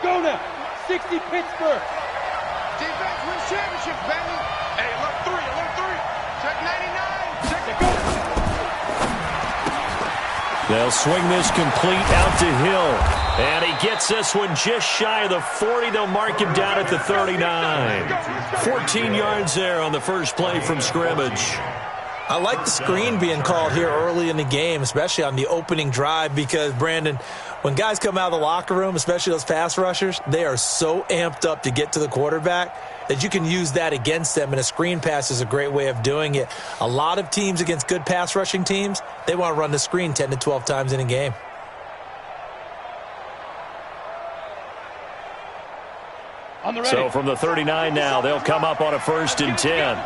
Go now. 60 Pittsburgh. Defense wins championships, baby. Hey, alert 3, alert 3. Check 99. Check it. Go. They'll swing this complete out to Hill. And he gets this one just shy of the 40. They'll mark him down at the 39. 14 yards there on the first play from scrimmage. I like the screen being called here early in the game, especially on the opening drive, because, Brandon, when guys come out of the locker room, especially those pass rushers, they are so amped up to get to the quarterback that you can use that against them, and a screen pass is a great way of doing it. A lot of teams against good pass rushing teams, they want to run the screen 10 to 12 times in a game. So from the 39 now, they'll come up on a 1st and 10.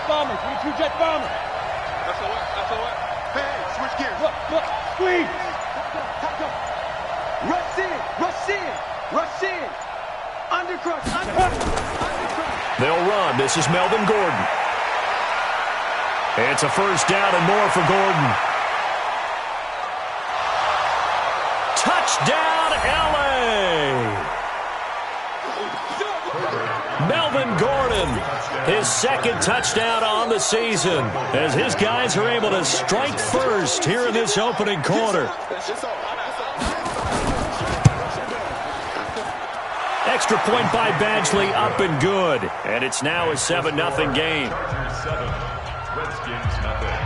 Bombers, 22 jet bombers. That's all right, that's all right. Hey, switch gears. Look, squeeze. Rush in, rush in, rush in. Undercrush, undercrush. They'll run. This is Melvin Gordon. It's a 1st down and more for Gordon. Touchdown, LA! Melvin Gordon, his 2nd touchdown on the season, as his guys are able to strike first here in this opening quarter. Extra point by Badgley, up and good. And it's now a 7-0 game. Redskins nothing.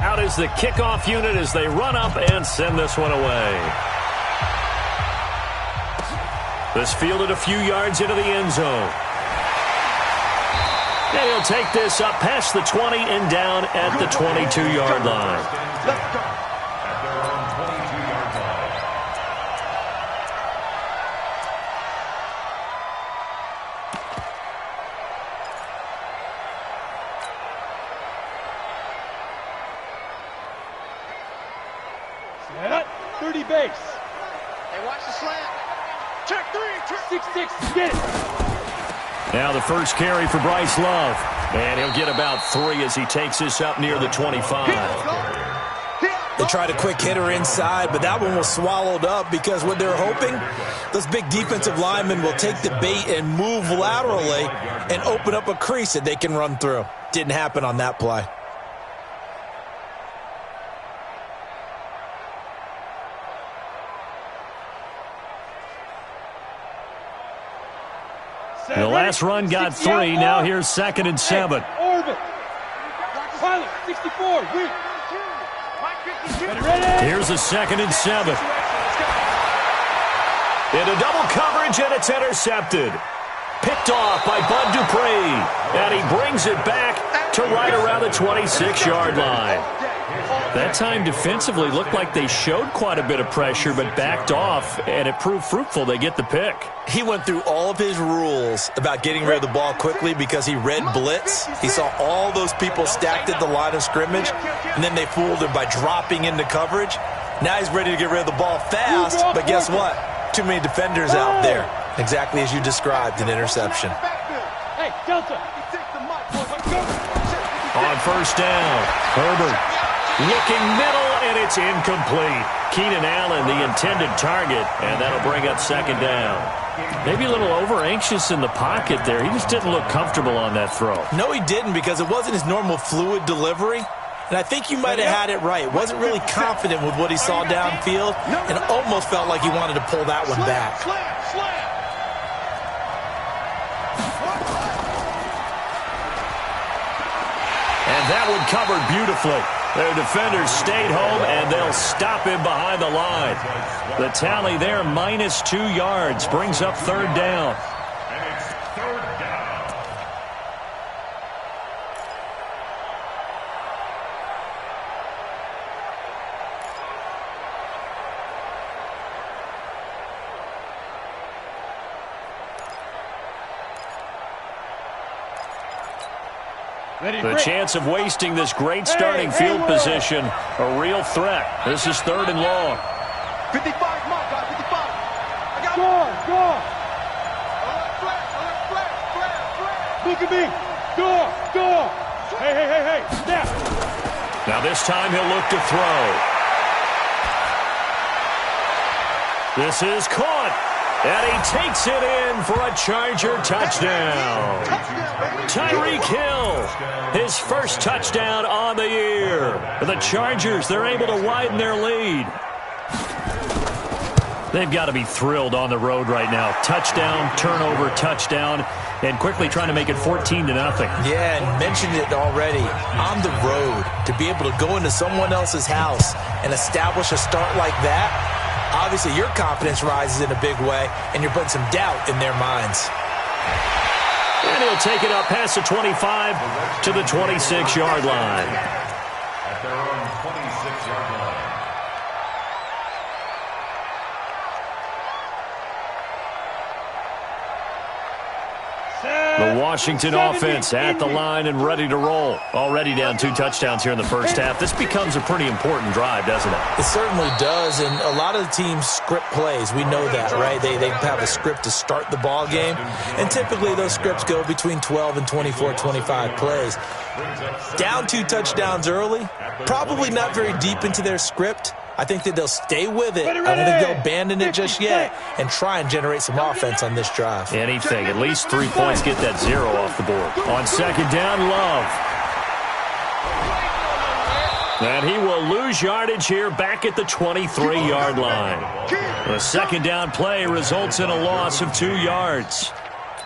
Out is the kickoff unit as they run up and send this one away. This fielded a few yards into the end zone. And he'll take this up past the 20 and down at the 22-yard line. At their own 22-yard line. Set up, 30 base. Hey, watch the slant. Check 3, check 6-6, get it. Now the first carry for Bryce Love. And he'll get about 3 as he takes this up near the 25. They tried a quick hitter inside, but that one was swallowed up because what they're hoping, those big defensive linemen will take the bait and move laterally and open up a crease that they can run through. Didn't happen on that play. The last run got 3. Now here's 2nd and 7. Orbit. Pilot, 64, weak. Ready. Here's a 2nd and 7. Into double coverage, and it's intercepted. Picked off by Bud Dupree. And he brings it back to right around the 26-yard line. That time defensively looked like they showed quite a bit of pressure but backed off, and it proved fruitful. They get the pick. He went through all of his rules about getting rid of the ball quickly because he read blitz. He saw all those people stacked at the line of scrimmage, and then they fooled him by dropping into coverage. Now he's ready to get rid of the ball fast, but guess what? Too many defenders out there. Exactly as you described, an interception. Hey, Delta. On 1st down, Herbert looking middle, and it's incomplete. Keenan Allen, the intended target, and that'll bring up 2nd down. Maybe a little over-anxious in the pocket there. He just didn't look comfortable on that throw. No, he didn't, because it wasn't his normal fluid delivery. And I think you might have had it right. Wasn't really confident with what he saw downfield, and almost felt like he wanted to pull that one back. And that one covered beautifully. Their defenders stayed home, and they'll stop him behind the line. The tally there, -2 yards, brings up 3rd down. And it's 3rd down. The chance of wasting this great starting field position, a real threat. This is 3rd and long. 55, come on, guys, 55. I got Score. Go! Look at me! Go! Hey, snap! Now this time he'll look to throw. This is caught, and he takes it in for a Charger touchdown. Tyreek Hill, his first touchdown on the year. The Chargers, they're able to widen their lead. They've got to be thrilled on the road right now. Touchdown, turnover, touchdown, and quickly trying to make it 14-0. Yeah, and mentioned it already. On the road, to be able to go into someone else's house and establish a start like that, obviously your confidence rises in a big way, and you're putting some doubt in their minds. And he'll take it up past the 25 to the 26-yard line. At their own 26-yard line. The Washington offense at the line and ready to roll. Already down 2 touchdowns here in the first half. This becomes a pretty important drive, doesn't it? It certainly does, and a lot of the teams script plays. We know that, right? They have a script to start the ball game, and typically those scripts go between 12 and 24, 25 plays. Down 2 touchdowns early, probably not very deep into their script. I think that they'll stay with it. I don't think they'll abandon it just yet and try and generate some offense on this drive. Anything. At least 3 points, get that 0 off the board. On second down, Love. And he will lose yardage here back at the 23-yard line. The second down play results in a loss of 2 yards.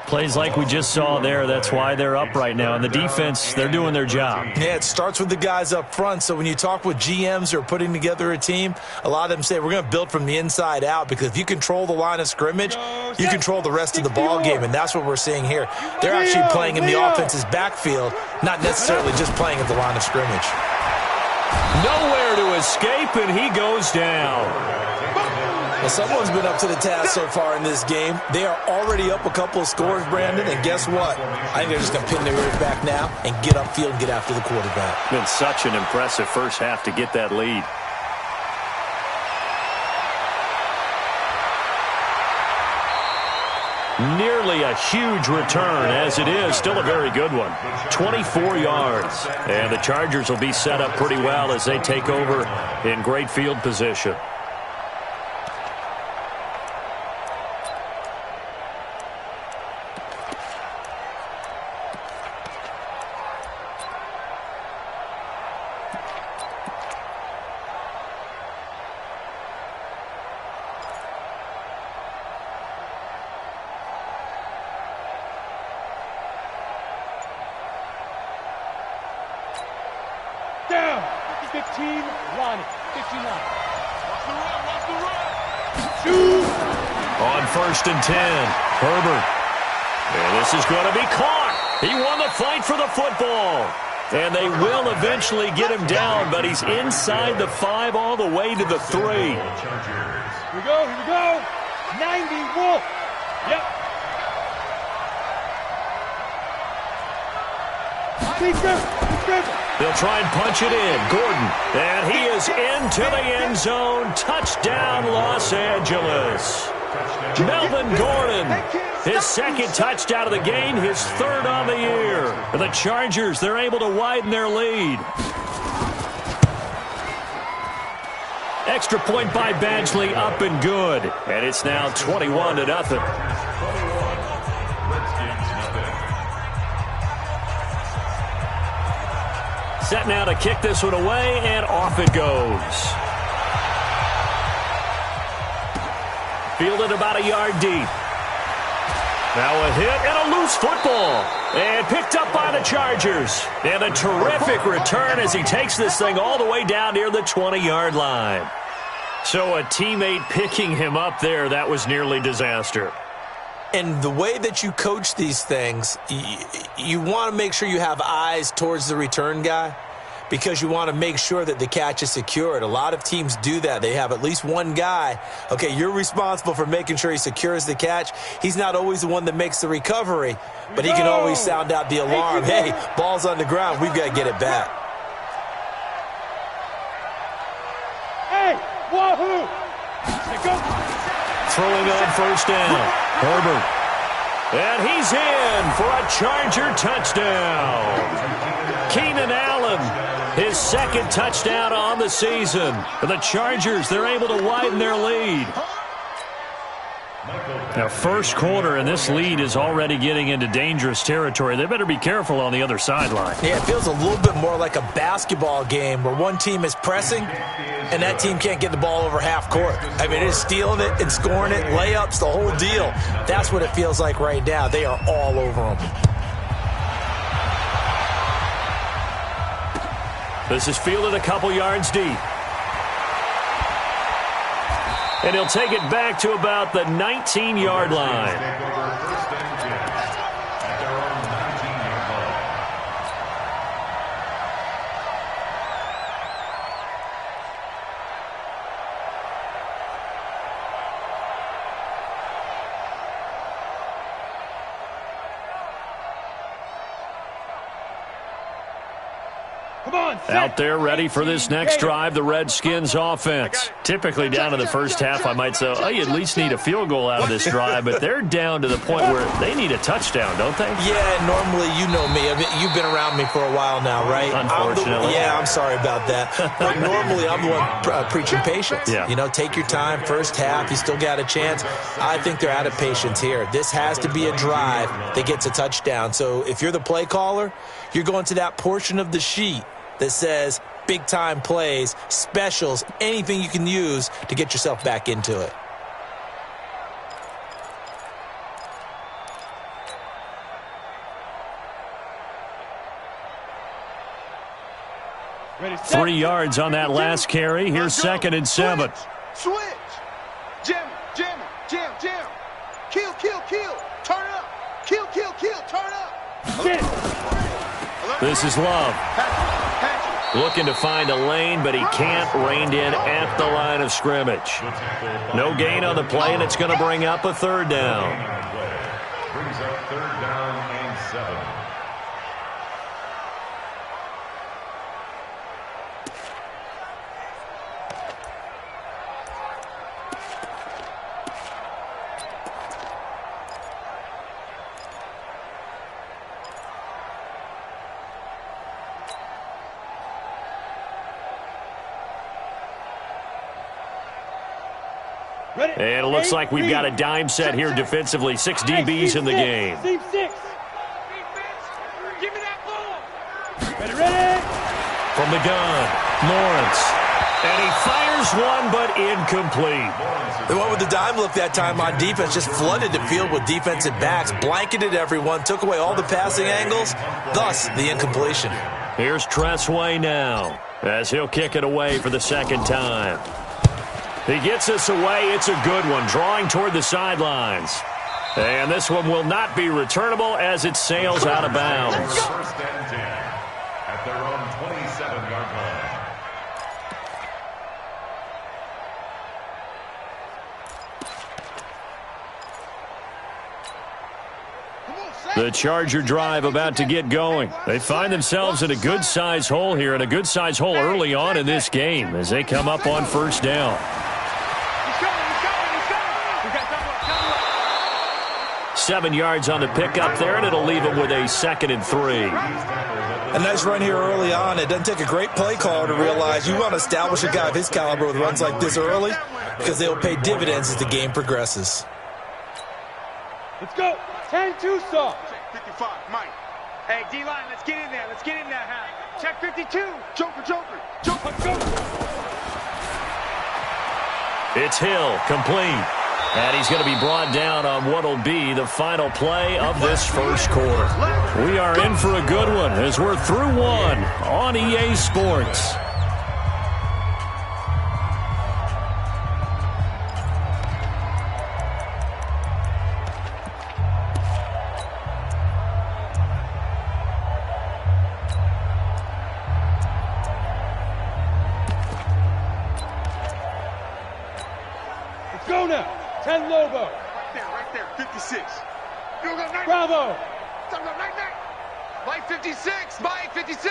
Plays like we just saw there, that's why they're up right now. And the defense, they're doing their job. Yeah, it starts with the guys up front. So when you talk with GMs who are putting together a team, a lot of them say we're going to build from the inside out, because if you control the line of scrimmage, you control the rest of the ball game, and that's what we're seeing here. They're actually playing in the offense's backfield, not necessarily just playing at the line of scrimmage. Nowhere to escape, and he goes down. Well, someone's been up to the task so far in this game. They are already up a couple of scores, Brandon, and guess what? I think they're just going to pin their ears back now and get upfield and get after the quarterback. Been such an impressive first half to get that lead. Nearly a huge return, as it is. Still a very good one. 24 yards. And the Chargers will be set up pretty well as they take over in great field position. Down. 15, line it. 59. Watch the run. Shoot. On first and 10, Herbert. And this is going to be caught. He won the fight for the football. And they will eventually get him down, but he's inside the 5 all the way to the 3. Here we go. 90 Wolf. Yep. They'll try and punch it in. Gordon. And he is into the end zone. Touchdown, Los Angeles. Melvin Gordon. His second touchdown of the game. His 3rd on the year. The Chargers, they're able to widen their lead. Extra point by Badgley, up and good. And it's now 21-0. Set now to kick this one away, and off it goes. Fielded about a yard deep. Now a hit and a loose football. And picked up by the Chargers. And a terrific return as he takes this thing all the way down near the 20-yard line. So a teammate picking him up there, that was nearly disaster. And the way that you coach these things, you want to make sure you have eyes towards the return guy, because you want to make sure that the catch is secured. A lot of teams do that. They have at least one guy. Okay, you're responsible for making sure he secures the catch. He's not always the one that makes the recovery, but he can always sound out the alarm. Hey, ball's on the ground. We've got to get it back. Hey, wahoo! Go. throwing on first down. Herbert. And he's in for a Charger touchdown. Keenan Allen, his second touchdown on the season. For the Chargers, they're able to widen their lead. Now, first quarter, and this lead is already getting into dangerous territory. They better be careful on the other sideline. Yeah, it feels a little bit more like a basketball game where one team is pressing and that team can't get the ball over half court. I mean, it's stealing it and scoring it, layups, the whole deal. That's what it feels like right now. They are all over them. This is fielded a couple yards deep. And he'll take it back to about the 19-yard line. Out there ready for this next drive, the Redskins offense. Typically down to the first half, I might say, oh, you at least need a field goal out of this drive, but they're down to the point where they need a touchdown, don't they? Yeah, normally, you know me. I mean, you've been around me for a while now, right? Unfortunately. I'm sorry about that. But normally, I'm the one preaching patience. Yeah. You know, take your time. First half, you still got a chance. I think they're out of patience here. This has to be a drive that gets a touchdown. So if you're the play caller, you're going to that portion of the sheet that says big-time plays, specials, anything you can use to get yourself back into it. Ready, 3 yards on that last carry. Here's 2nd and 7. Switch. Jam, jam, jam, jam. Kill, kill, kill. Turn up. Kill, kill, kill. Turn up. This is Love. Looking to find a lane, but he can't. Reined in at the line of scrimmage. No gain on the play, and it's going to bring up a 3rd down. Brings up 3rd down and 7. And it looks like we've got a dime set here defensively. 6 DBs in the game. Team 6. Give me that ball. Ready. From the gun, Lawrence. And he fires one, but incomplete. The one with the dime look that time on defense just flooded the field with defensive backs, blanketed everyone, took away all the passing angles, thus the incompletion. Here's Tressway now as he'll kick it away for the 2nd time. He gets this away. It's a good one, drawing toward the sidelines. And this one will not be returnable as it sails out of bounds. 1st and 10 at their own 27-yard line. The Charger drive about to get going. They find themselves in a good-sized hole here, and a good-sized hole early on in this game as they come up on 1st down. 7 yards on the pickup there, and it'll leave them with a 2nd and 3. A nice run here early on. It doesn't take a great play caller to realize you want to establish a guy of his caliber with runs like this early because they'll pay dividends as the game progresses. Let's go. 10-2 stop. Check 55, Mike. Hey, D-line, let's get in there. Let's get in there, Hal. Check 52. Joker, Joker. Joker, Joker. It's Hill, complete. And he's going to be brought down on what will be the final play of this 1st quarter. We are in for a good one as we're through one on EA Sports. Let's go now. 10 Lobo. Right there, 56. You go, Knight. Bravo. Mike 56, Mike 56.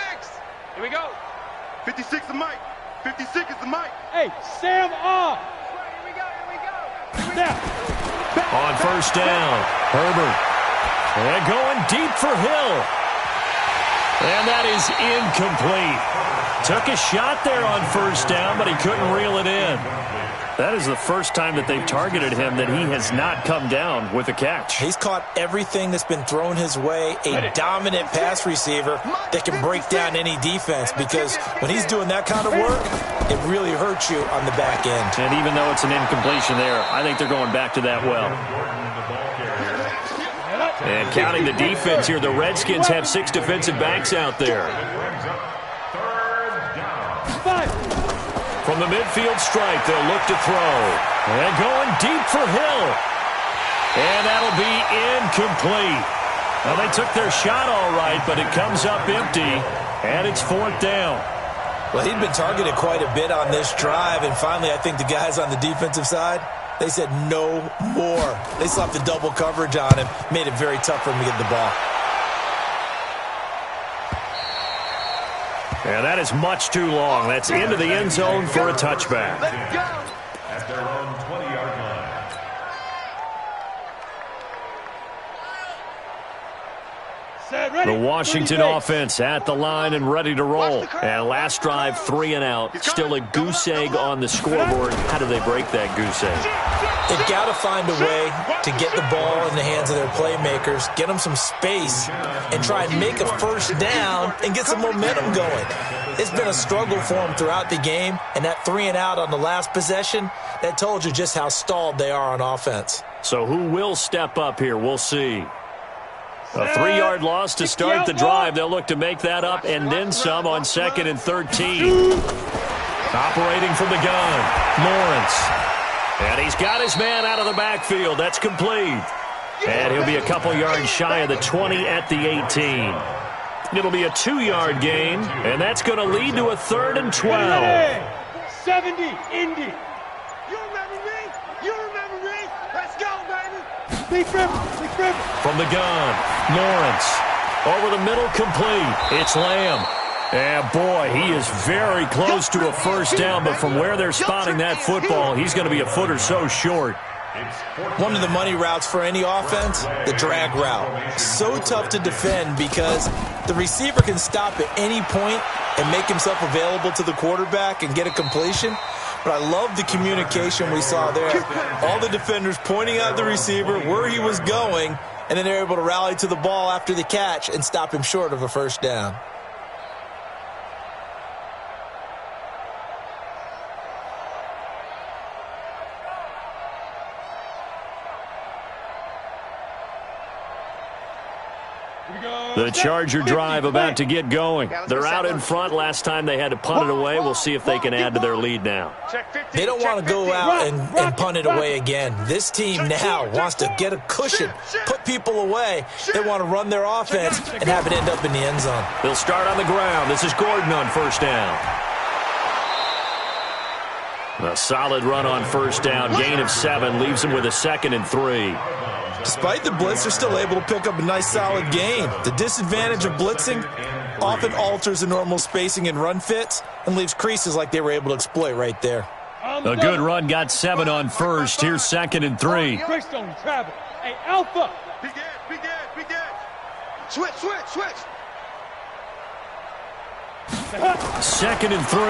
Here we go. 56 is Mike. 56 is the Mike. Hey, Sam off. Here we go, here we go. Here Snap. On first down, Herbert. And going deep for Hill. And that is incomplete. Took a shot there on first down, but he couldn't reel it in. That is the first time that they've targeted him that he has not come down with a catch. He's caught everything that's been thrown his way, a dominant pass receiver that can break down any defense, because when he's doing that kind of work, it really hurts you on the back end. And even though it's an incompletion there, I think they're going back to that well. And counting the defense here, the Redskins have 6 defensive backs out there. From the midfield stripe, they'll look to throw. And going deep for Hill. And that'll be incomplete. Well, they took their shot all right, but it comes up empty, and it's 4th down. Well, he'd been targeted quite a bit on this drive, and finally I think the guys on the defensive side, they said no more. They slapped the double coverage on him, made it very tough for him to get the ball. And that is much too long. That's into the end zone for a touchback. Let's go. At their own 20-yard line. The Washington offense at the line and ready to roll. And last drive, 3 and out. Still a goose egg on the scoreboard. How do they break that goose egg? They've got to find a way to get the ball in the hands of their playmakers, get them some space, and try and make a first down and get some momentum going. It's been a struggle for them throughout the game, and that 3 and out on the last possession, that told you just how stalled they are on offense. So who will step up here? We'll see. A 3-yard loss to start the drive. They'll look to make that up and then some on 2nd and 13. Operating from the gun, Lawrence. And he's got his man out of the backfield. That's complete. And he'll be a couple yards shy of the 20 at the 18. It'll be a 2-yard gain, and that's going to lead to a 3rd and 12. 70, Indy. You remember me? You remember me? Let's go, baby. Big River, Big River. From the gun, Lawrence. Over the middle, complete. It's Lamb. And boy, he is very close to a first down, but from where they're spotting that football, he's going to be a foot or so short. One of the money routes for any offense, the drag route. So tough to defend because the receiver can stop at any point and make himself available to the quarterback and get a completion. But I love the communication we saw there. All the defenders pointing out the receiver, where he was going, and then they're able to rally to the ball after the catch and stop him short of a first down. The Charger drive about to get going. They're out in front. Last time they had to punt it away. We'll see if they can add to their lead now. They don't want to go out and punt it away again. This team now wants to get a cushion, put people away. They want to run their offense and have it end up in the end zone. They'll start on the ground. This is Gordon on first down. A solid run on first down. Gain of 7 leaves him with a 2nd and 3. Despite the blitz, they're still able to pick up a nice, solid gain. The disadvantage of blitzing often alters the normal spacing and run fits and leaves creases like they were able to exploit right there. A good run got 7 on first. Here's 2nd and 3. Crystal travel. Hey, Alpha. Begin. Switch. 2nd and 3.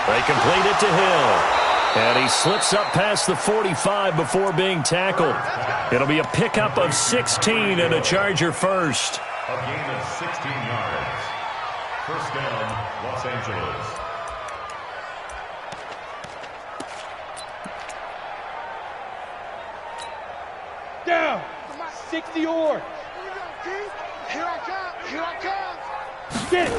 They complete it to Hill. And he slips up past the 45 before being tackled. It'll be a pickup of 16 and a Charger first. A gain of 16 yards. First down, Los Angeles. Down. 60 orange. Here I come. Get it.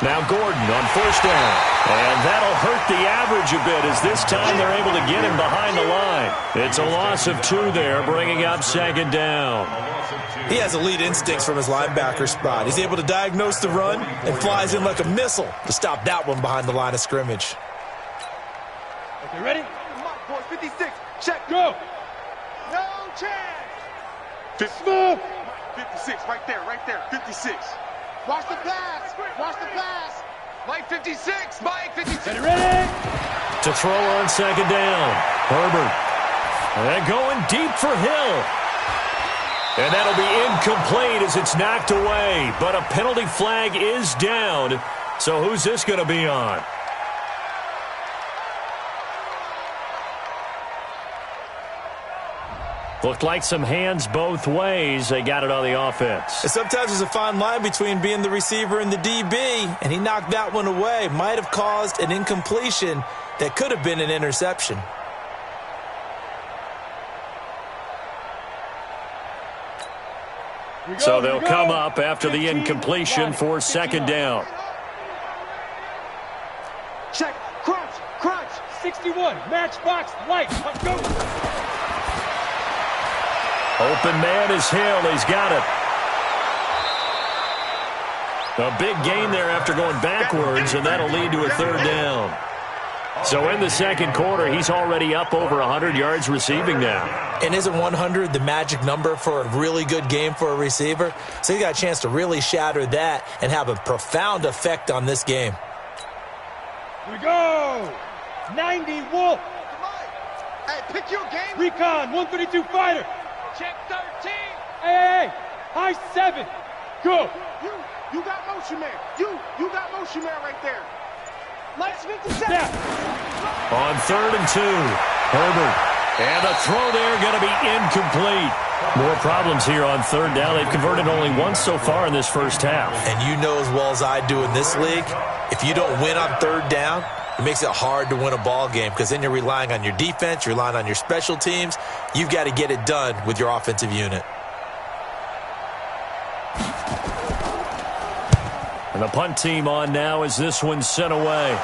Now Gordon on first down. And that'll hurt the average a bit as this time they're able to get him behind the line. It's a loss of 2 there, bringing up 2nd down. He has elite instincts from his linebacker spot. He's able to diagnose the run and flies in like a missile to stop that one behind the line of scrimmage. Okay, ready? Come on, boys. 56. Check. Go. No chance. Smooth. 56. Right there. 56. Watch the pass. Mike 56. Mike 56. Ready? to throw on second down. Herbert. And going deep for Hill. And that'll be incomplete as it's knocked away. But a penalty flag is down. So who's this going to be on? Looked like some hands both ways. They got it on the offense. And sometimes there's a fine line between being the receiver and the DB, and he knocked that one away. Might have caused an incompletion that could have been an interception. So they'll come up after the incompletion for second down. Check. Crunch. Crunch. 61. Matchbox light. Let's go. Open man is Hill. He's got it. A big gain there after going backwards, and that'll lead to a third down. So in the second quarter, he's already up over 100 yards receiving now. And isn't 100 the magic number for a really good game for a receiver? So he got a chance to really shatter that and have a profound effect on this game. Here we go. 90 Wolf. Hey, pick your game. Recon 132 fighter. Check 13. Hey. High 7. Go. You got motion man. You got motion man right there. Let's 57. Yeah. On 3rd and 2, Herbert. And a throw there going to be incomplete. More problems here on third down. They've converted only once so far in this first half. And you know as well as I do in this league, if you don't win on third down, it makes it hard to win a ball game because then you're relying on your defense, you're relying on your special teams. You've got to get it done with your offensive unit. And the punt team on now as this one's sent away.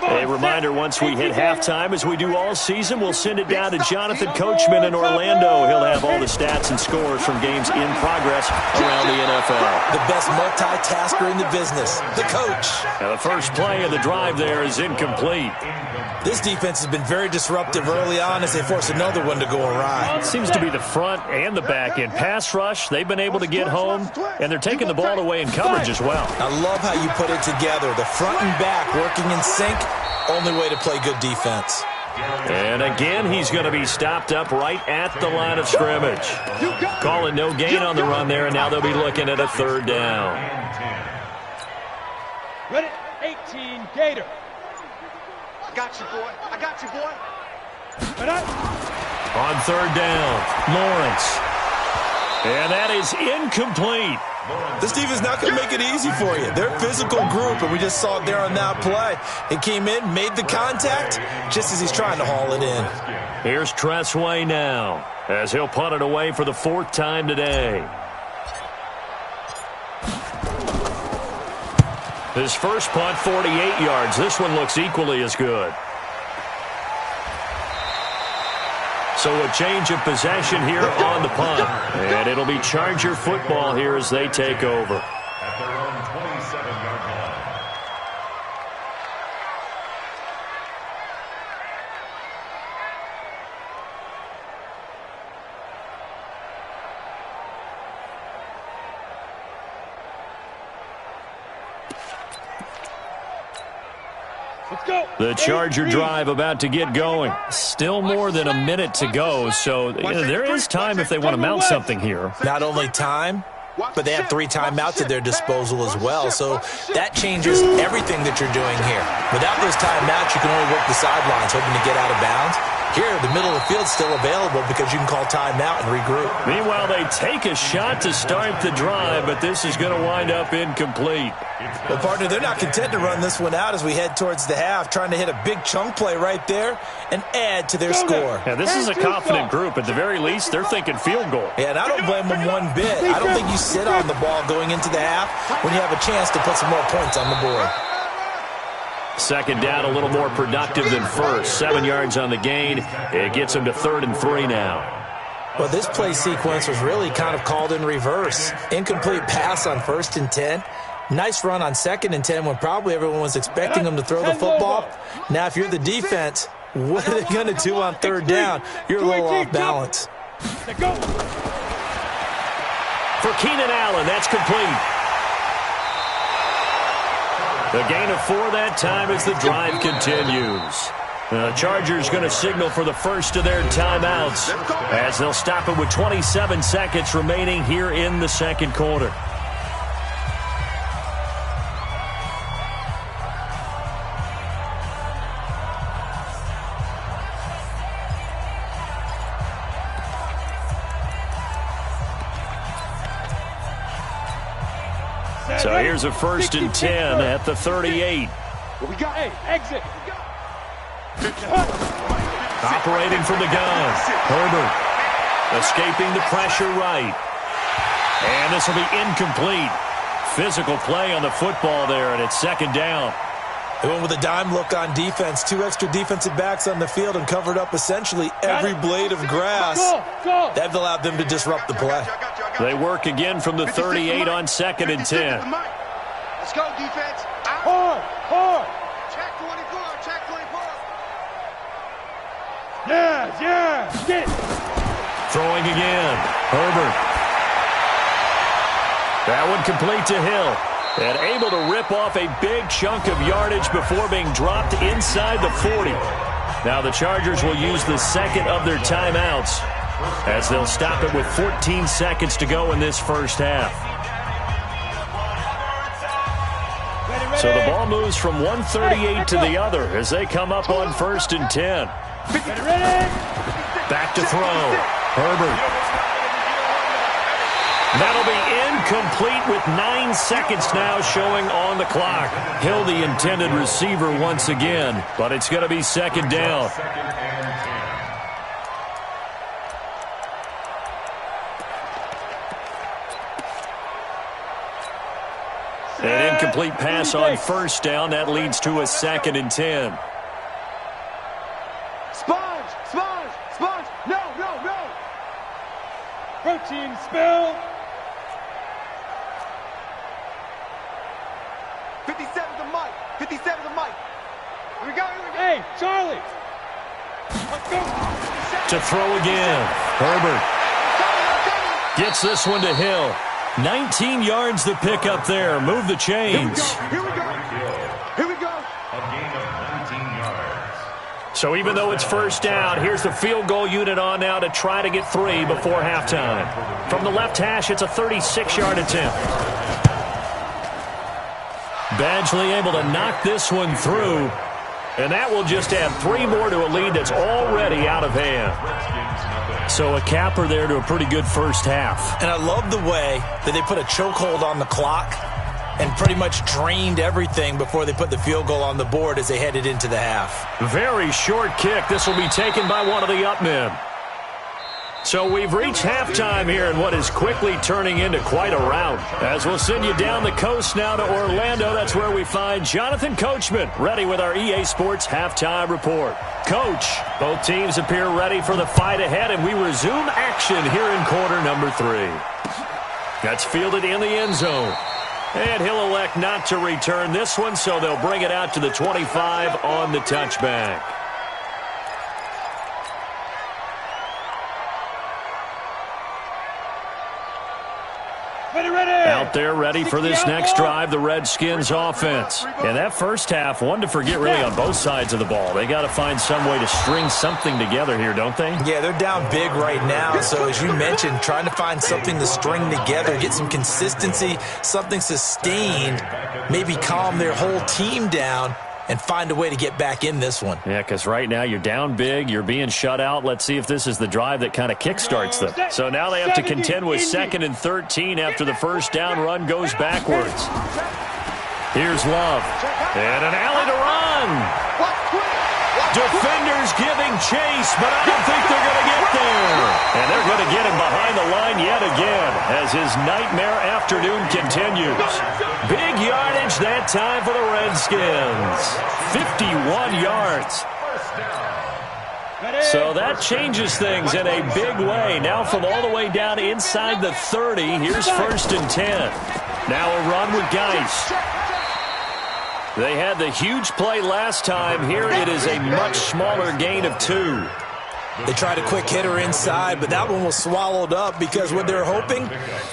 A reminder, once we hit halftime, as we do all season, we'll send it down to Jonathan Coachman in Orlando. He'll have all the stats and scores from games in progress around the NFL. The best multitasker in the business, the coach. Now the first play of the drive there is incomplete. This defense has been very disruptive early on as they force another one to go awry. It seems to be the front and the back end. Pass rush, they've been able to get home, and they're taking the ball away in coverage as well. I love how you put it together. The front and back working in sync. Only way to play good defense. And again, he's going to be stopped up right at the line of scrimmage. Calling no gain on the run there, and now they'll be looking at a third down. Ready? 18 Gator. I got you, boy. I got you, boy. On third down, Lawrence. And that is incomplete. This defense is not going to make it easy for you. They're a physical group, and we just saw it there on that play. He came in, made the contact, just as he's trying to haul it in. Here's Tressway now, as he'll punt it away for the 4th time today. His first punt, 48 yards. This one looks equally as good. So a change of possession here on the punt. And it'll be Charger football here as they take over. At their own 27-yard line. Let's go. The Charger drive about to get going. Still more than a minute to go, so there is time if they want to mount something here. Not only time, but they have 3 timeouts at their disposal as well. So that changes everything that you're doing here. Without those timeouts, you can only work the sidelines, hoping to get out of bounds. Here, the middle of the field's still available because you can call timeout and regroup. Meanwhile, they take a shot to start the drive, but this is going to wind up incomplete. Well, partner, they're not content to run this one out as we head towards the half, trying to hit a big chunk play right there and add to their score. Yeah, this is a confident group. At the very least, they're thinking field goal. Yeah, and I don't blame them one bit. I don't think you sit on the ball going into the half when you have a chance to put some more points on the board. Second down, a little more productive than first. 7 yards on the gain. It gets them to 3rd and 3 now. Well, this play sequence was really kind of called in reverse. Incomplete pass on 1st and 10. Nice run on 2nd and 10 when probably everyone was expecting them to throw the football. Now, if you're the defense, what are they going to do on 3rd down? You're a little off balance. For Keenan Allen, that's complete. The gain of 4 that time as the drive continues. The Chargers going to signal for the first of their timeouts as they'll stop it with 27 seconds remaining here in the 2nd quarter. So here's a 1st and 10 at the 38. What we got? Hey, exit. Operating from the gun. Herbert escaping the pressure right. And this will be incomplete. Physical play on the football there, and it's 2nd down. They went with a dime look on defense. 2 extra defensive backs on the field and covered up essentially every blade of grass. That allowed them to disrupt the play. They work again from the 38 on 2nd and 10. Let's go, defense. Hard. Check 24. Check 24. Yeah. Get it. Throwing again. Herbert. That one complete to Hill. And able to rip off a big chunk of yardage before being dropped inside the 40. Now the Chargers will use the 2nd of their timeouts as they'll stop it with 14 seconds to go in this first half. So the ball moves from 138 to the other as they come up on 1st and 10. Back to throw. Herbert. That'll be incomplete with 9 seconds now showing on the clock. Hill, the intended receiver once again, but it's going to be 2nd down. An incomplete pass on 1st down. That leads to a 2nd and 10. Sponge. No. Protein spill. 57 to Mike. Here we go. Hey, Charlie. Let's go. To throw again. Herbert gets this one to Hill. 19 yards to pick up there. Move the chains. Here we go. A gain of 19 yards. So even though it's 1st down, here's the field goal unit on now to try to get 3 before halftime. From the left hash, it's a 36-yard attempt. Badgley able to knock this one through, and that will just add 3 more to a lead that's already out of hand. So a capper there to a pretty good first half. And I love the way that they put a chokehold on the clock and pretty much drained everything before they put the field goal on the board as they headed into the half. Very short kick. This will be taken by one of the up men. So we've reached halftime here in what is quickly turning into quite a rout. As we'll send you down the coast now to Orlando, that's where we find Jonathan Coachman ready with our EA Sports Halftime Report. Coach, both teams appear ready for the fight ahead, and we resume action here in quarter number 3. That's fielded in the end zone. And he'll elect not to return this one, so they'll bring it out to the 25 on the touchback. Out there ready for this next drive, the Redskins offense. And that first half, one to forget really on both sides of the ball. They got to find some way to string something together here, don't they? Yeah, they're down big right now. So as you mentioned, trying to find something to string together, get some consistency, something sustained, maybe calm their whole team down and find a way to get back in this one. Yeah, because right now you're down big, you're being shut out. Let's see if this is the drive that kind of kickstarts them. So now they have to contend with 2nd and 13 after the first down run goes backwards. Here's Love. And an alley to run. Defenders giving chase, but I don't think they're going to get there. And they're going to get him behind the line yet again as his nightmare afternoon continues. Big yardage that time for the Redskins. 51 yards. So that changes things in a big way. Now from all the way down inside the 30, here's 1st and 10. Now a run with Geis. They had the huge play last time. Here it is a much smaller gain of 2. They tried a quick hitter inside, but that one was swallowed up because what they're hoping,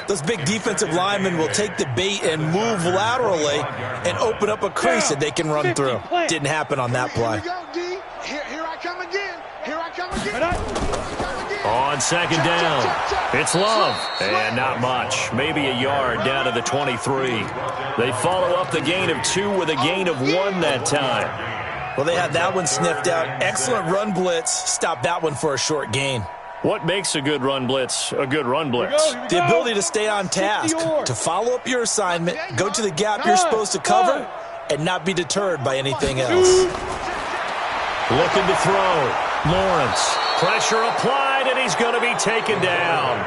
those big defensive linemen will take the bait and move laterally and open up a crease that they can run through. Didn't happen on that play. Here we go, D. Here I come again. Here I come again. On second down, it's Love, and not much. Maybe a yard down to the 23. They follow up the gain of 2 with a gain of 1 that time. Well, they had that one sniffed out. Excellent run blitz. Stopped that one for a short gain. What makes a good run blitz a good run blitz? The ability to stay on task, to follow up your assignment, go to the gap you're supposed to cover, and not be deterred by anything else. Looking to throw. Lawrence. Pressure applied, and he's going to be taken down.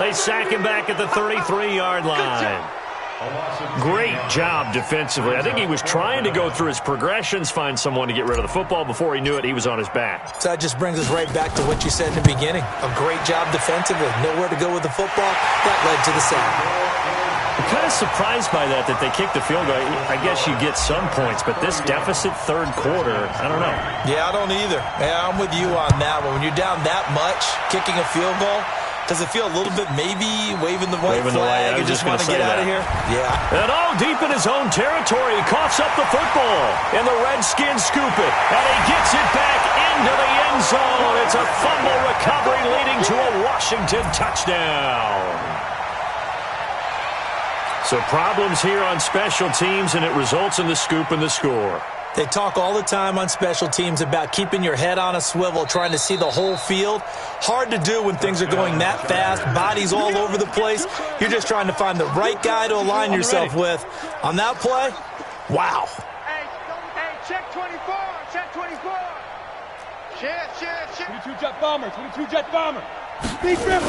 They sack him back at the 33-yard line. Great job defensively. I think he was trying to go through his progressions, find someone to get rid of the football. Before he knew it, he was on his back. So that just brings us right back to what you said in the beginning. A great job defensively. Nowhere to go with the football. That led to the sack. I'm kind of surprised by that they kicked the field goal. I guess you get some points, but this deficit third quarter, I don't know. Yeah, I don't either. Yeah, I'm with you on that one. When you're down that much, kicking a field goal, does it feel a little bit maybe waving the white flag? You just want to get out of here? Yeah. And all deep in his own territory, he coughs up the football. And the Redskins scoop it. And he gets it back into the end zone. It's a fumble recovery leading to a Washington touchdown. So problems here on special teams, and it results in the scoop and the score. They talk all the time on special teams about keeping your head on a swivel, trying to see the whole field. Hard to do when things are going that fast, bodies all over the place. You're just trying to find the right guy to align yourself with. On that play, wow. Hey, check 24, check 24. Check. 22 jet bomber, 22 jet bomber. Big rip.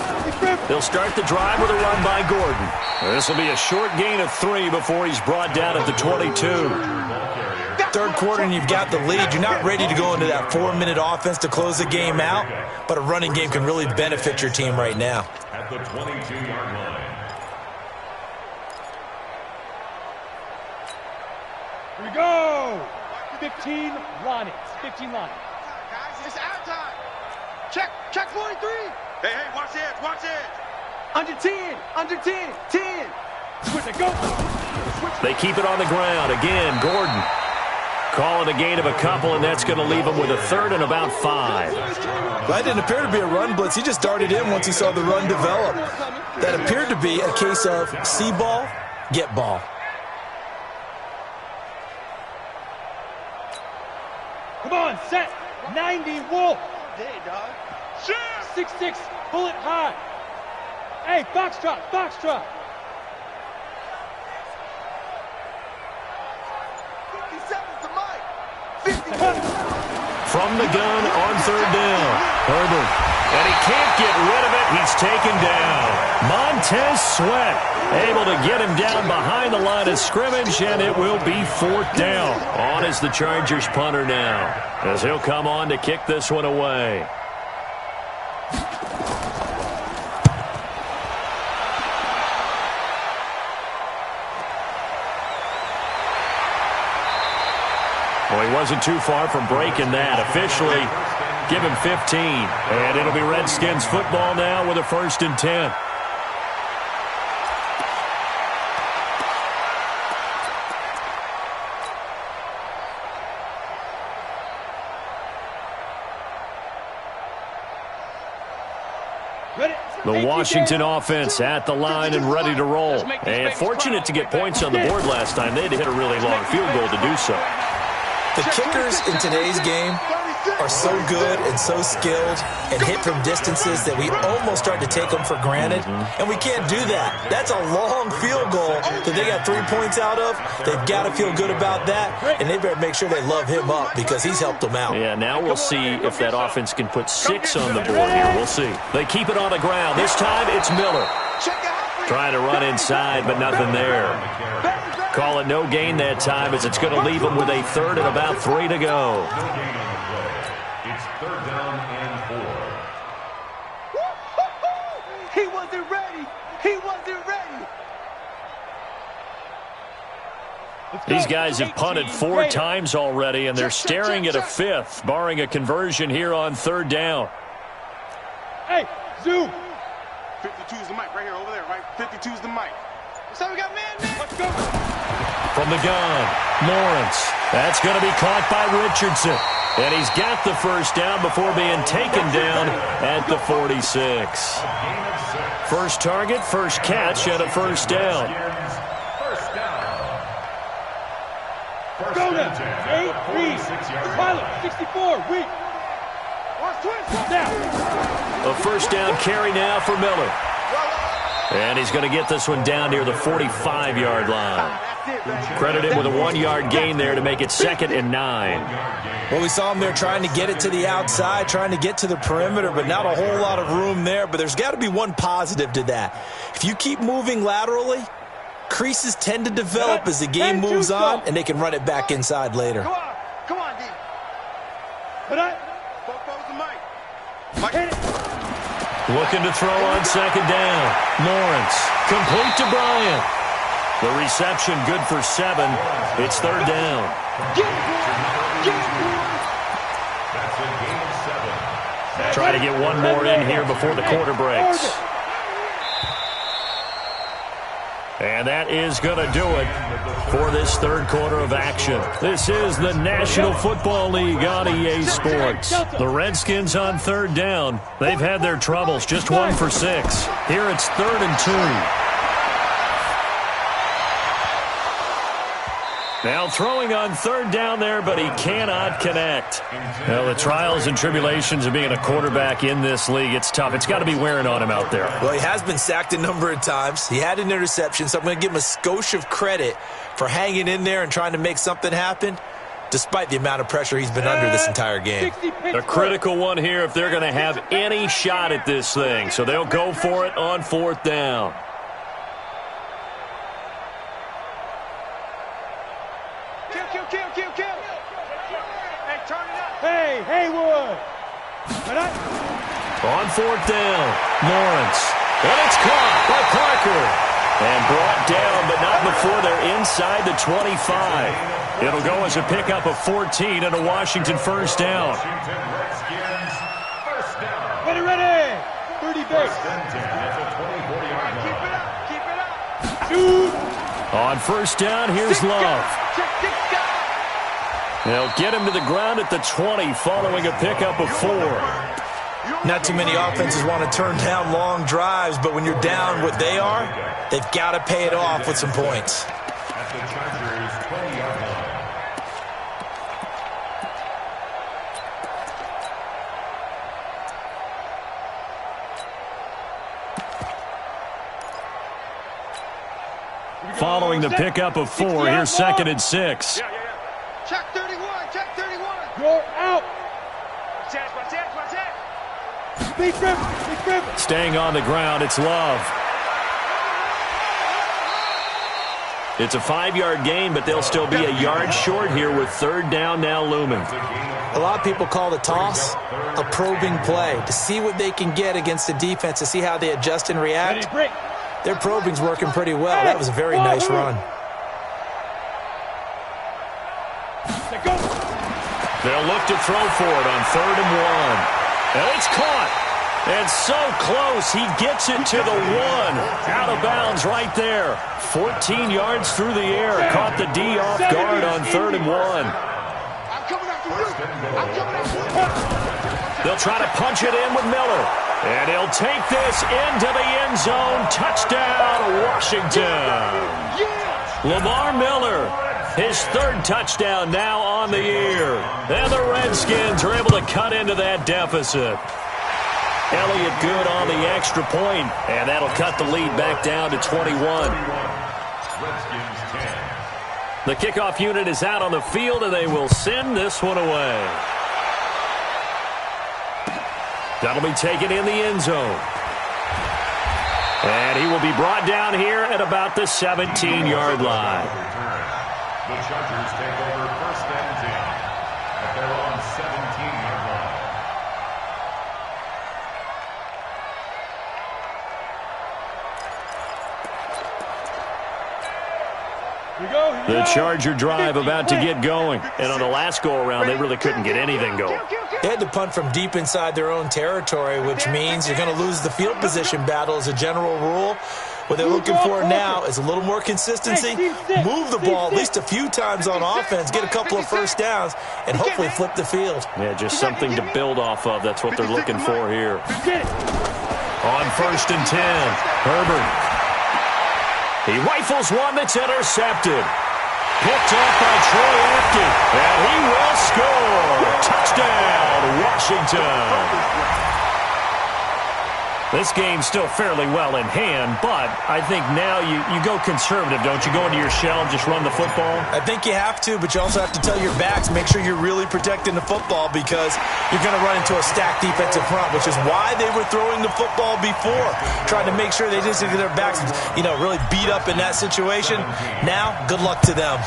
They'll start the drive with a run by Gordon. This will be a short gain of 3 before he's brought down at the 22. Third quarter and you've got the lead. You're not ready to go into that 4-minute offense to close the game out, but a running game can really benefit your team right now. At the 22-yard line. Here we go. 15 Lions. 15 Lions. Guys, it's out time. Check 43. Hey, watch it. Under 10. 10. Switch it, go. They keep it on the ground. Again, Gordon. Call it a gain of a couple, and that's going to leave him with a third and about 5. That didn't appear to be a run blitz. He just darted in once he saw the run develop. That appeared to be a case of see ball, get ball. Come on, set. 90 Wolf. Hey, dog. 6-6, bullet high. Hey, Foxtrot. 57's the mic. 50. From the gun on third down. Herbert. And he can't get rid of it. He's taken down. Montez Sweat able to get him down behind the line of scrimmage, and it will be 4th down. On is the Chargers punter now, as he'll come on to kick this one away. Well, he wasn't too far from breaking that. Officially, give him 15. And it'll be Redskins football now with a 1st and 10. The Washington offense at the line and ready to roll. And fortunate to get points on the board last time. They had to hit a really long field goal to do so. The kickers in today's game are so good and so skilled and hit from distances that we almost start to take them for granted, and we can't do that. That's a long field goal that they got 3 points out of. They've got to feel good about that, and they better make sure they love him up because he's helped them out. Yeah, now we'll see if that offense can put 6 on the board here. We'll see. They keep it on the ground. This time it's Miller. Trying to run inside, but nothing there. Call it no gain that time, as it's going to leave him with a 3rd and about 3 to go. It's 3rd down and 4. He wasn't ready. These guys have punted 4 times already, and they're staring at a 5th, barring a conversion here on 3rd down. Hey, zoom. 52 is the mic right here, over there, right? 52 is the mic. So we got man. Let's go. From the gun, Lawrence. That's going to be caught by Richardson. And he's got the first down before being taken down at the 46. First target, first catch, and a first down. Go now. 8 read. Pilot, 64, weak. Now. A first down carry now for Miller. And he's going to get this one down near the 45-yard line. Credit him with a 1-yard gain there to make it 2nd and 9. Well, we saw him there trying to get it to the outside, trying to get to the perimeter, but not a whole lot of room there. But there's got to be one positive to that. If you keep moving laterally, creases tend to develop as the game moves on, and they can run it back inside later. Come on, D. Looking to throw on 2nd down. Lawrence, complete to Bryant. The reception good for 7. It's 3rd down. Try to get one more in here before the quarter breaks. And that is going to do it for this 3rd quarter of action. This is the National Football League on EA Sports. The Redskins on 3rd down. They've had their troubles, just 1 for 6. Here it's 3rd and 2. Now throwing on 3rd down there, but he cannot connect. Well, the trials and tribulations of being a quarterback in this league, it's tough. It's got to be wearing on him out there. Well, he has been sacked a number of times. He had an interception, so I'm going to give him a skosh of credit for hanging in there and trying to make something happen, despite the amount of pressure he's been under this entire game. A critical one here if they're going to have any shot at this thing. So they'll go for it on 4th down. Hey, Haywood. On 4th down, Lawrence. And it's caught by Parker. And brought down, but not before they're inside the 25. It'll go as a pickup of 14 and a Washington first down. Ready. 30 base. Shoot. On first down, here's Love. They'll get him to the ground at the 20 following a pickup of 4. Not too many offenses want to turn down long drives, but when you're down what they are, they've got to pay it off with some points. Following the pickup of 4, here's 2nd and 6. Check 31. You're out. Big grip. Staying on the ground, it's Love. It's a 5-yard gain, but they'll still be a yard short here with 3rd down now looming. A lot of people call the toss a probing play to see what they can get against the defense, to see how they adjust and react. Their probing's working pretty well. That was a very nice run. They'll look to throw for it on 3rd and 1. And it's caught. And so close, he gets it to the 1. Out of bounds right there. 14 yards through the air. Caught the D off guard on 3rd and 1. They'll try to punch it in with Miller. And he'll take this into the end zone. Touchdown, Washington. Lamar Miller, his 3rd touchdown now on the year. And the Redskins are able to cut into that deficit. Elliott good on the extra point, and that'll cut the lead back down to 21. The kickoff unit is out on the field, and they will send this one away. That'll be taken in the end zone. And he will be brought down here at about the 17-yard line. The Chargers take over 1st and 10 at their own 17-yard line. The Charger drive about to get going. And on the last go-around, they really couldn't get anything going. They had to punt from deep inside their own territory, which means you're going to lose the field position battle as a general rule. What they're looking for now is a little more consistency, move the ball at least a few times on offense, get a couple of first downs, and hopefully flip the field. Yeah, just something to build off of. That's what they're looking for here. On 1st and 10, Herbert. He rifles one that's intercepted. Picked up by Troy Apke, and he will score. Touchdown, Washington. This game's still fairly well in hand, but I think now you go conservative, don't you? Go into your shell and just run the football? I think you have to, but you also have to tell your backs, make sure you're really protecting the football because you're going to run into a stacked defensive front, which is why they were throwing the football before, trying to make sure they didn't get their backs, really beat up in that situation. Now, good luck to them.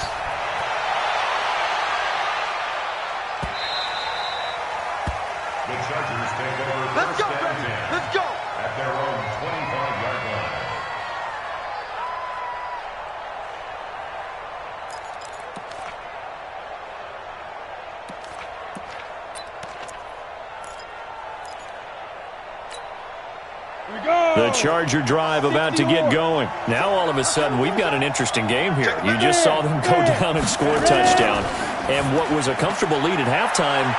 The Chargers take over. Let's go, baby. Let's go. At their own 25-yard line. The Charger drive about to get going. Now, all of a sudden, we've got an interesting game here. You just saw them go down and score a touchdown. And what was a comfortable lead at halftime,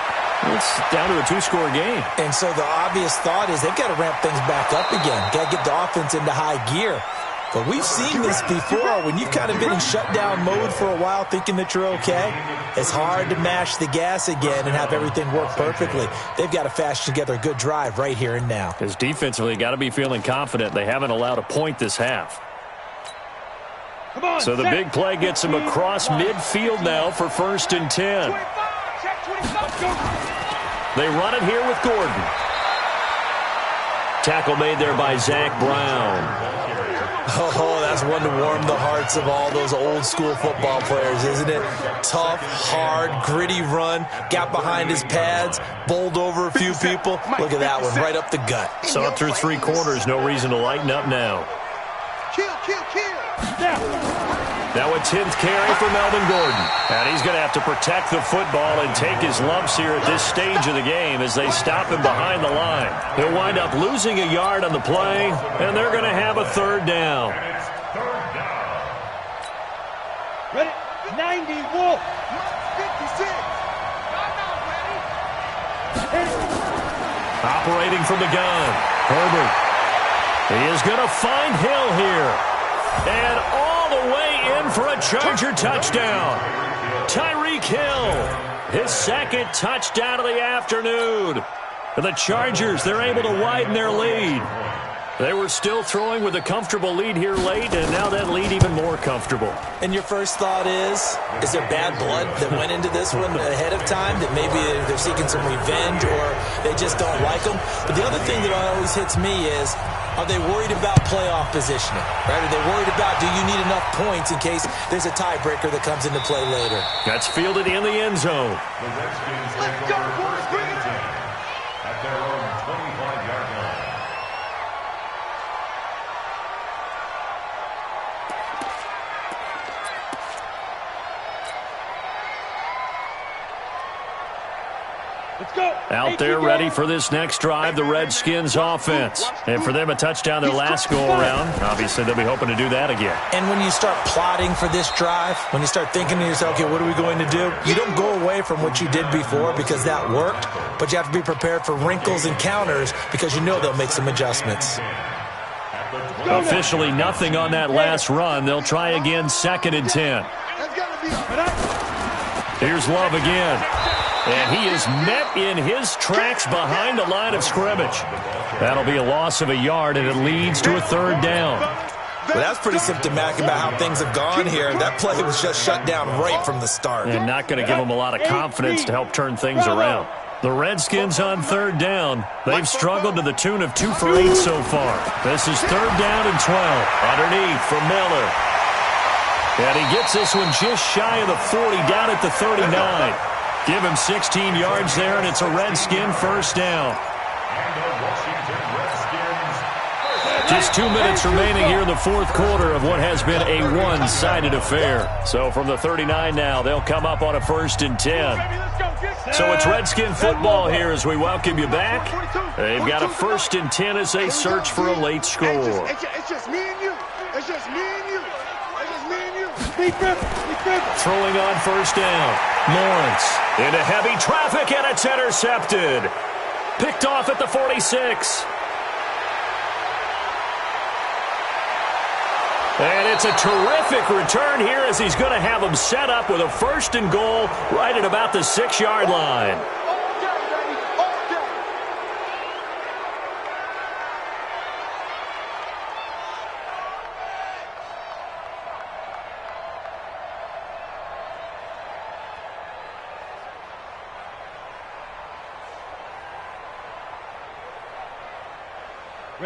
it's down to a 2-score game. And so the obvious thought is they've got to ramp things back up again. Got to get the offense into high gear. But we've seen this before. When you've kind of been in shutdown mode for a while thinking that you're okay, it's hard to mash the gas again and have everything work perfectly. They've got to fashion together a good drive right here and now. Because defensively, got to be feeling confident. They haven't allowed a point this half. So the big play gets them across midfield now for 1st and 10. They run it here with Gordon. Tackle made there by Zach Brown. Oh, that's one to warm the hearts of all those old-school football players, isn't it? Tough, hard, gritty run. Got behind his pads, bowled over a few people. Look at that one, right up the gut. Saw it through 3 quarters. No reason to lighten up now. Kill, kill, kill. Now a 10th carry for Melvin Gordon. And he's going to have to protect the football and take his lumps here at this stage of the game as they stop him behind the line. He'll wind up losing a yard on the play, and they're going to have a 3rd down. Ready? 90, Wolf. 56. Operating from the gun, Herbert. He is going to find Hill here. And all the way in for a Charger touchdown. Tyreek Hill, his 2nd touchdown of the afternoon. And the Chargers, they're able to widen their lead. They were still throwing with a comfortable lead here late, and now that lead even more comfortable. And your first thought is there bad blood that went into this one ahead of time, that maybe they're seeking some revenge or they just don't like them? But the other thing that always hits me is, are they worried about playoff positioning? Right? Are they worried about, do you need enough points in case there's a tiebreaker that comes into play later? That's fielded in the end zone. The Redskins take over 1st and 10 at their own 25-yard line. Let's go. Out there ready for this next drive, the Redskins offense. And for them, a touchdown their last go-around. Obviously, they'll be hoping to do that again. And when you start plotting for this drive, when you start thinking to yourself, okay, what are we going to do? You don't go away from what you did before because that worked, but you have to be prepared for wrinkles and counters because you know they'll make some adjustments. Officially nothing on that last run. They'll try again, 2nd and 10. Here's Love again. And he is met in his tracks behind the line of scrimmage. That'll be a loss of a yard, and it leads to a 3rd down. Well, that's pretty symptomatic about how things have gone here. That play was just shut down right from the start. And not going to give them a lot of confidence to help turn things around. The Redskins on 3rd down. They've struggled to the tune of 2 for 8 so far. This is 3rd down and 12. Underneath for Miller. And he gets this one just shy of the 40, down at the 39. Give him 16 yards there, and it's a Redskin 1st down. And the Washington Redskins Just 2 minutes remaining here in the fourth quarter of what has been a one-sided affair. So from the 39 now, they'll come up on a 1st and 10. So it's Redskin football here as we welcome you back. They've got a 1st and 10 as they search for a late score. It's just me and you. It's just me and you. It's just me and you. Throwing on 1st down. Lawrence into heavy traffic, and it's intercepted. Picked off at the 46. And it's a terrific return here as he's going to have him set up with a 1st and goal right at about the 6-yard line.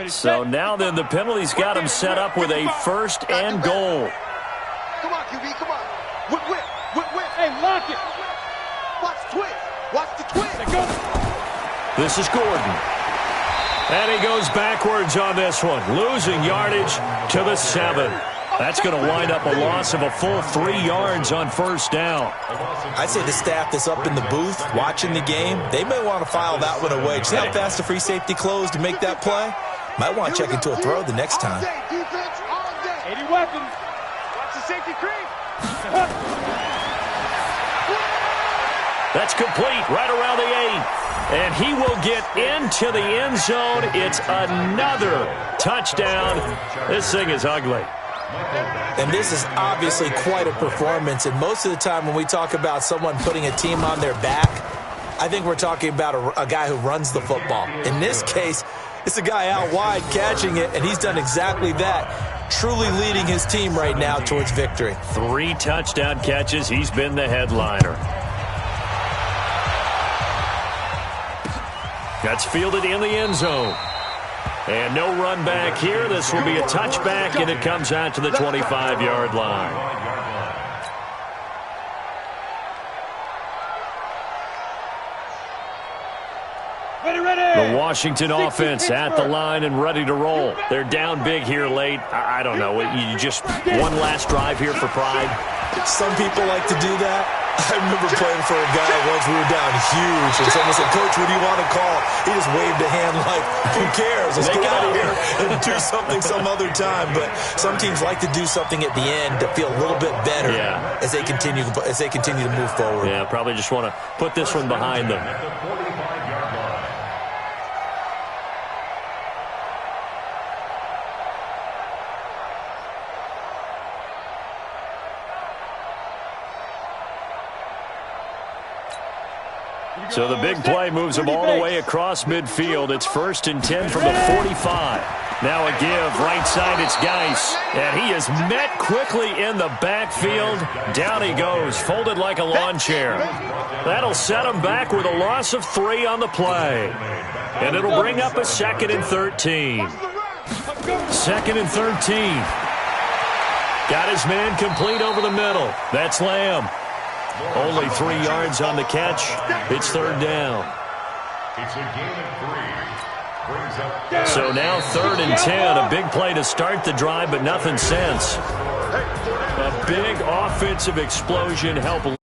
So now then the penalty's got him set up with a 1st and goal. Come on, QB, come on. Whip. Hey, lock it. Watch the twist. Watch the twist. Go. This is Gordon. And he goes backwards on this one, losing yardage to the 7. That's going to wind up a loss of a full 3 yards on 1st down. I'd say the staff that's up in the booth watching the game, they may want to file that one away. See how fast the free safety closed to make that play? Might want to check into a throw the next time. 80 weapons. Watch the safety creep. That's complete right around the 8. And he will get into the end zone. It's another touchdown. This thing is ugly. And this is obviously quite a performance. And most of the time when we talk about someone putting a team on their back, I think we're talking about a guy who runs the football. In this case, it's a guy out wide catching it, and he's done exactly that, truly leading his team right now towards victory. 3 touchdown catches. He's been the headliner. That's fielded in the end zone. And no run back here. This will be a touchback, and it comes out to the 25-yard line. The Washington offense at the line and ready to roll. They're down big here late. I don't know. You just one last drive here for pride. Some people like to do that. I remember playing for a guy once. We were down huge, and someone said, "Coach, what do you want to call?" He just waved a hand like, "Who cares? Let's get out of here and do something some other time." But some teams like to do something at the end to feel a little bit better as they continue to move forward. Yeah, probably just want to put this one behind them. So the big play moves him all the way across midfield. It's 1st and 10 from the 45. Now a give, right side, it's Geis. And he is met quickly in the backfield. Down he goes, folded like a lawn chair. That'll set him back with a loss of 3 on the play. And it'll bring up a 2nd and 13. 2nd and 13. Got his man complete over the middle. That's Lamb. Only 3 yards on the catch. It's 3rd down. It's a gain of 3. Brings up. So now 3rd and 10. A big play to start the drive, but nothing since. A big offensive explosion helped.